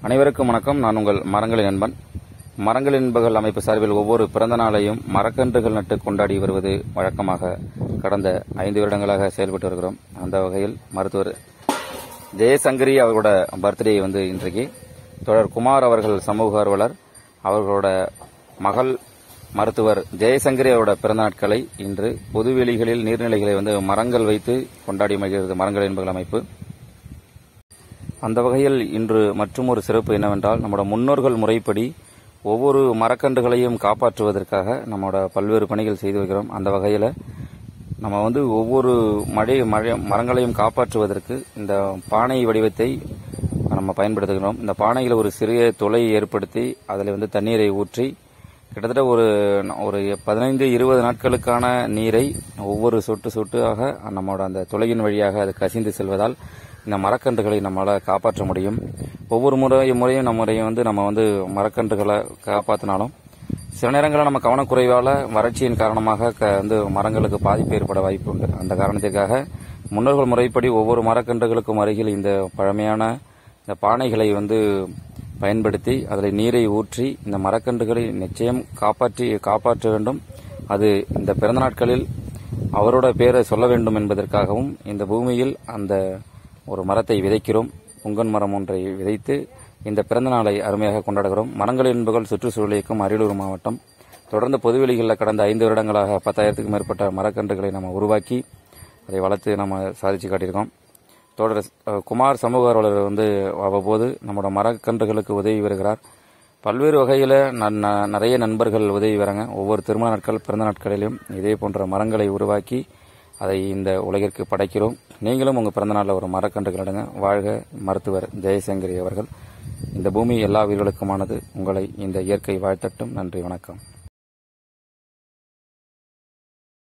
அனைவருக்கும் வணக்கம். நான் உங்கள் மரங்களின் நண்பன். மரங்களின் நண்பர்கள் அமைப்பு சார்பில் ஒவ்வொரு பிறந்த நாளையும் மரக்கன்றுகள் நட்டு கொண்டாடி வருவது வழக்கமாக கடந்த 5 வருடங்களாக செயல்பட்டு வருகிறோம். அந்த வகையில் மருத்துவர் ஜெயசங்கரி அவர்களோட பர்த்டே இன்றைக்கு தொடர் குமார் அவர்கள் சமூக ஆர்வலர் அவர்களோட மகள் மருத்துவர் ஜெயசங்கரி அவரோட பிறந்த நாட்களை இன்று பொதுவெளிகளில் நீர்நிலைகளை மரங்கள் வைத்து கொண்டாடி மகிழ்கிறது மரங்களின் நண்பர்கள் அமைப்பு. அந்த வகையில் இன்று மற்றொரு சிறப்பு என்னவென்றால், நம்முடைய முன்னோர்கள் முறைப்படி ஒவ்வொரு மரக்கன்றுகளையும் காப்பாற்றுவதற்காக நம்மளோட பல்வேறு பணிகள் செய்து வருகிறோம். அந்த வகையில் நம்ம ஒவ்வொரு மரங்களையும் காப்பாற்றுவதற்கு இந்த பானை வடிவத்தை நம்ம பயன்படுத்துகிறோம். இந்த பானையில் ஒரு சிறிய துளை ஏற்படுத்தி அதில் தண்ணீரை ஊற்றி கிட்டத்தட்ட ஒரு 15-20 நாட்களுக்கான நீரை ஒவ்வொரு சொட்டு சொட்டாக நம்மளோட அந்த துளையின் வழியாக அது கசிந்து செல்வதால் இந்த மரக்கன்றுகளை நம்மளால் காப்பாற்ற முடியும். ஒவ்வொரு முறையும் நம்ம மரக்கன்றுகளை காப்பாற்றினாலும் சில நேரங்களில் நம்ம கவனக்குறைவால் வறட்சியின் காரணமாக மரங்களுக்கு பாதிப்பு ஏற்பட வாய்ப்பு உண்டு. அந்த காரணத்திற்காக முன்னோர்கள் முறைப்படி ஒவ்வொரு மரக்கன்றுகளுக்கும் அருகில் இந்த பழமையான இந்த பானைகளை பயன்படுத்தி அதில் நீரை ஊற்றி இந்த மரக்கன்றுகளை நிச்சயம் காப்பாற்ற வேண்டும். அது இந்த பிறந்த நாட்களில் அவரோட பேரை சொல்ல வேண்டும் என்பதற்காகவும் இந்த பூமியில் அந்த ஒரு மரத்தை விதைக்கிறோம். புங்கன் மரம் ஒன்றை விதைத்து இந்த பிறந்த நாளை அருமையாக கொண்டாடுகிறோம். மரங்களின் நண்பர்கள் சுற்றுச்சூழல் இயக்கம் அரியலூர் மாவட்டம் தொடர்ந்து பொதுவெளிகளில் கடந்த 5 வருடங்களாக 10,000க்கும் மேற்பட்ட மரக்கன்றுகளை நம்ம உருவாக்கி அதை வளர்த்து நம்ம சாதிச்சு காட்டியிருக்கோம். தொடர் குமார் சமூக ஆர்வலர் அவ்வப்போது நம்மளோட மரக்கன்றுகளுக்கு உதவி வருகிறார். பல்வேறு வகையில் நிறைய நண்பர்கள் உதவி வராங்க. ஒவ்வொரு திருமண நாட்கள் பிறந்த நாட்களிலும் இதே போன்ற மரங்களை உருவாக்கி அதை இந்த உலகிற்கு படைக்கிறோம். நீங்களும் உங்கள் பிறந்த நாளில் ஒரு மரக்கன்றுகள் நடுங்க. வாழ்க மருத்துவர் ஜெயசங்கரி அவர்கள். இந்த பூமி எல்லா உயிர்களுக்குமானது. உங்களை இந்த இயற்கை வாழ்த்தட்டும். நன்றி, வணக்கம்.